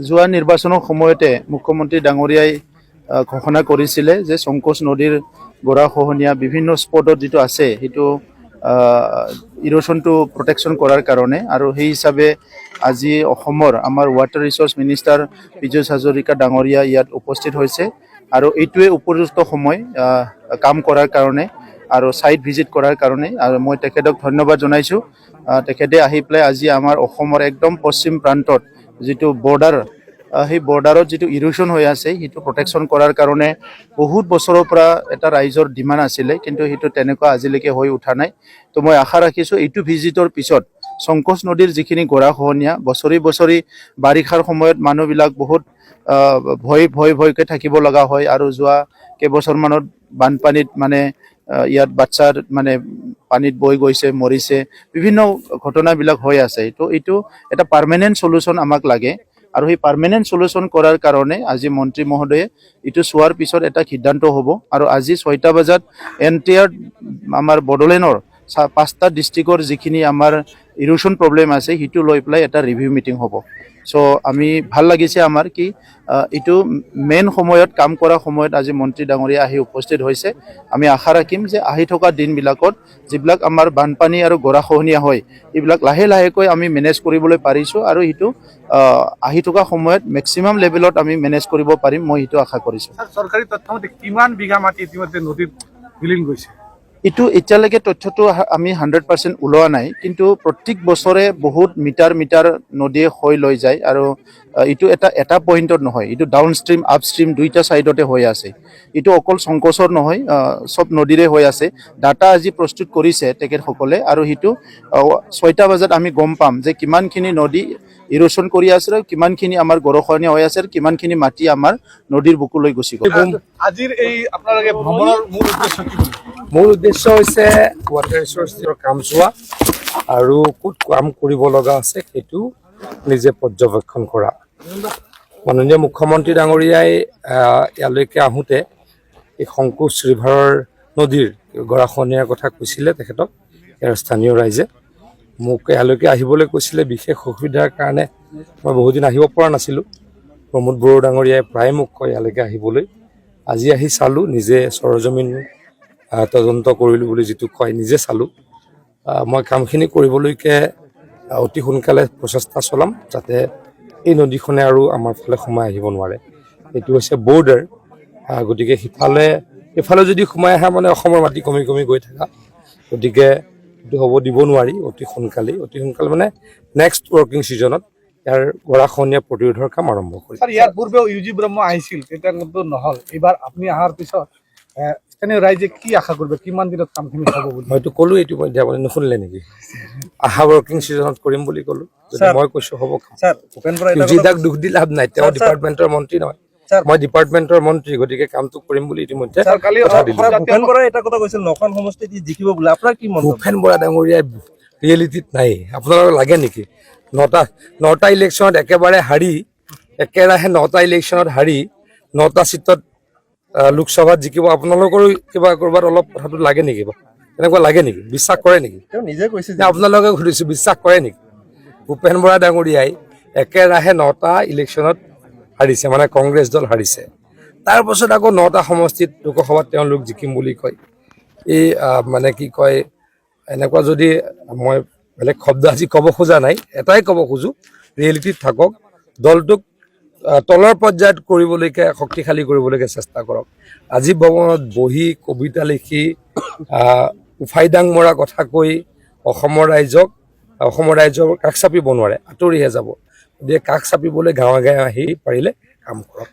যোৱা নিৰ্বাচনৰ সময়তে মুখ্যমন্ত্ৰী ডাঙৰীয়াই ঘোষণা কৰিছিলে যে সংকোচ নদীৰ গৰাখহনীয়া বিভিন্ন স্পটত যিটো আছে সেইটো ইৰোশ্যনটো প্ৰটেকশ্যন কৰাৰ কাৰণে আৰু সেই হিচাপে আজি অসমৰ আমাৰ water resource minister Piyush Hazarika ডাঙৰীয়া ইয়াত উপস্থিত হৈছে আৰু এইটোৱে উপযুক্ত সময় কাম কৰাৰ কাৰণে আৰু সাইট ভিজিট কৰাৰ কাৰণে আৰু মই তেখেতক ধন্যবাদ জনাইছোঁ। তেখেতে আহি পেলাই আজি আমাৰ অসমৰ একদম পশ্চিম প্ৰান্তত যিটো বৰ্ডাৰ সেই বৰ্ডাৰত যিটো ইৰোশ্যন হৈ আছে সেইটো প্ৰটেকশ্যন কৰাৰ কাৰণে বহুত বছৰৰ পৰা এটা ৰাইজৰ ডিমাণ্ড আছিলে, কিন্তু সেইটো তেনেকুৱা আজিলৈকে হৈ উঠা নাই। তো মই আশা ৰাখিছোঁ এইটো ভিজিটৰ পিছত সংকোচ নদীৰ যিখিনি গৰাখহনীয়া বছৰি বছৰি বাৰিষাৰ সময়ত মানুহবিলাক বহুত ভয়কৈ থাকিব লগা হয় আৰু যোৱা কেইবছৰমানত বানপানীত মানে ইয়াত বাচ্চাৰ মানে পানীত বৈ গৈছে, মৰিছে, বিভিন্ন ঘটনাবিলাক হৈ আছে। এইটো এটা পাৰ্মানেণ্ট সলিউশ্যন আমাক লাগে আৰু সেই পাৰ্মানেণ্ট সলিউশ্যন কৰাৰ কাৰণে আজি মন্ত্ৰী মহোদয়ে এইটো চোৱাৰ পিছত এটা সিদ্ধান্ত হ'ব আৰু আজি 6টা বজাত এণ্টায়াৰ আমাৰ বড়োলেণ্ডৰ 5টা ডিষ্ট্ৰিক্টৰ যিখিনি আমাৰ ইৰোশ্যন প্ৰব্লেম আছে সেইটো লৈ পেলাই এটা ৰিভিউ মিটিং হ'ব। চ' আমি ভাল লাগিছে আমাৰ কি এইটো মেইন সময়ত কাম কৰা সময়ত আজি মন্ত্ৰী ডাঙৰীয়া আহি উপস্থিত হৈছে। আমি আশা ৰাখিম যে আহি থকা দিনবিলাকত যিবিলাক আমাৰ বানপানী আৰু গৰাখহনীয়া হয় এইবিলাক লাহে লাহেকৈ আমি মেনেজ কৰিবলৈ পাৰিছোঁ আৰু সেইটো আহি থকা সময়ত মেক্সিমাম লেভেলত আমি মেনেজ কৰিব পাৰিম, মই সেইটো আশা কৰিছোঁ। চৰকাৰী তথ্য মতে কিমান বিঘা মাটি ইতিমধ্যে নদীত বিলীন গৈছে? এইটো এতিয়ালৈকে তথ্যটো আমি 100% ওলোৱা নাই, কিন্তু প্ৰত্যেক বছৰে বহুত মিটাৰ নদীয়ে হৈ লৈ যায় আৰু এইটো এটা পইণ্টত নহয়, এইটো ডাউন ষ্ট্ৰীম আপ ষ্ট্ৰীম দুইটা ছাইডতে হৈ আছে। এইটো অকল সংকোচৰ নহয়, চব নদীৰে হৈ আছে। ডাটা আজি প্ৰস্তুত কৰিছে তেখেতসকলে আৰু সেইটো 6টা বজাত আমি গম পাম যে কিমানখিনি নদী ইৰোশ্যন কৰি আছে আৰু কিমানখিনি আমাৰ গৰাখহনীয়া হৈ আছে আৰু কিমানখিনি মাটি আমাৰ নদীৰ বুকুলৈ গুচি গ'ল। আজিৰ এই আপোনালোকে ভ্ৰমণৰ মূল উদ্দেশ্য কি? মূল উদ্দেশ্য হৈছে ৱাটাৰ ৰিচোৰ্চৰ কাম চোৱা আৰু ক'ত কাম কৰিব লগা আছে সেইটো নিজে পৰ্যবেক্ষণ কৰা। মাননীয় মুখ্যমন্ত্ৰী ডাঙৰীয়াই ইয়ালৈকে আহোঁতে এই সংকোচ ৰিভাৰৰ নদীৰ গৰাখহনীয়াৰ কথা কৈছিলে তেখেতক ইয়াৰ স্থানীয় ৰাইজে। মোক ইয়ালৈকে আহিবলৈ কৈছিলে বিশেষ অসুবিধাৰ কাৰণে মই বহুদিন আহিব পৰা নাছিলোঁ। প্ৰমোদ বড়ো ডাঙৰীয়াই প্ৰায় মোক কয় ইয়ালৈকে আহিবলৈ। আজি আহি চালোঁ, নিজে সৰজমিন তদন্ত কৰিলোঁ বুলি যিটো কয় নিজে চালোঁ। মই কামখিনি কৰিবলৈকে অতি সোনকালে প্ৰচেষ্টা চলাম যাতে এই নদীখনে আৰু আমাৰ ফালে সোমাই আহিব নোৱাৰে। এইটো হৈছে বৰ্ডাৰ, গতিকে সিফালে যদি সোমাই আহে মানে অসমৰ মাটি কমি গৈ থকা, গতিকে এইটো হ'ব দিব নোৱাৰি। অতি সোনকালে মানে নেক্সট ৱৰ্কিং ছিজনত ইয়াৰ গৰাখহনীয়া প্ৰতিৰোধৰ কাম আৰম্ভ কৰিম। ইয়াৰ পূৰ্বেও ইউজি ব্ৰহ্ম আহিছিল, তেতিয়া কিন্তু নহ'ল। এইবাৰ আপুনি অহাৰ পিছত স্থানীয় ৰাইজে কি আশা কৰিব, কিমান দিনত কামখিনি হ'ব বুলি? মইতো ক'লো এইটো মই আপুনি নুশুনিলে নেকি? আহা ৱৰ্কিং ছিজনত কৰিম বুলি ক'লো। মই কৈছোঁ হ'ব। ইউজিদাক দুখ দি লাভ নাই, তেওঁ ডিপাৰ্টমেণ্টৰ মন্ত্ৰী নহয়, মই ডিপাৰ্টমেণ্টৰ মন্ত্ৰী, গতিকে কামটো কৰিম বুলি ইতিমধ্যে কথা দিলোঁ। ভূপেন বৰা ডাঙৰীয়াই ৰিয়েলিটিত নাই। আপোনালোকৰ লাগে নেকি? নটা ইলেকশ্যনত একেবাৰে হাৰি, একেৰাহে 9টা ইলেকশ্যনত হাৰি 9টা চিটত লোকসভাত জিকিব, আপোনালোকৰো কিবা ক'ৰবাত অলপ কথাটো লাগে নেকি? তেনেকুৱা লাগে নেকি? বিশ্বাস কৰে নেকি? নিজে কৈছে আপোনালোকে সুধিছোঁ, বিশ্বাস কৰে নেকি? ভূপেন বৰা ডাঙৰীয়াই একেৰাহে 9টা ইলেকশ্যনত হাৰিছে, মানে কংগ্ৰেছ দল হাৰিছে। তাৰপাছত আকৌ 9টা সমষ্টিত লোকসভাত তেওঁলোক জিকিম বুলি কয়। এই মানে কি কয়, এনেকুৱা যদি মই বেলেগ শব্দ আজি ক'ব খোজা নাই, এটাই ক'ব খোজোঁ, ৰিয়েলিটিত থাকক, দলটোক তলৰ পৰ্যায়ত কৰিবলৈকে শক্তিশালী কৰিবলৈকে চেষ্টা কৰক। আজি ভৱনত বহি কবিতা লিখি উফাইদাং মৰা কথা কৈ অসমৰ ৰাইজৰ কাষ চাপিব নোৱাৰে, আঁতৰিহে যাব। গতিকে কাষ চাপিবলৈ গাঁৱে আহি পাৰিলে কাম কৰক।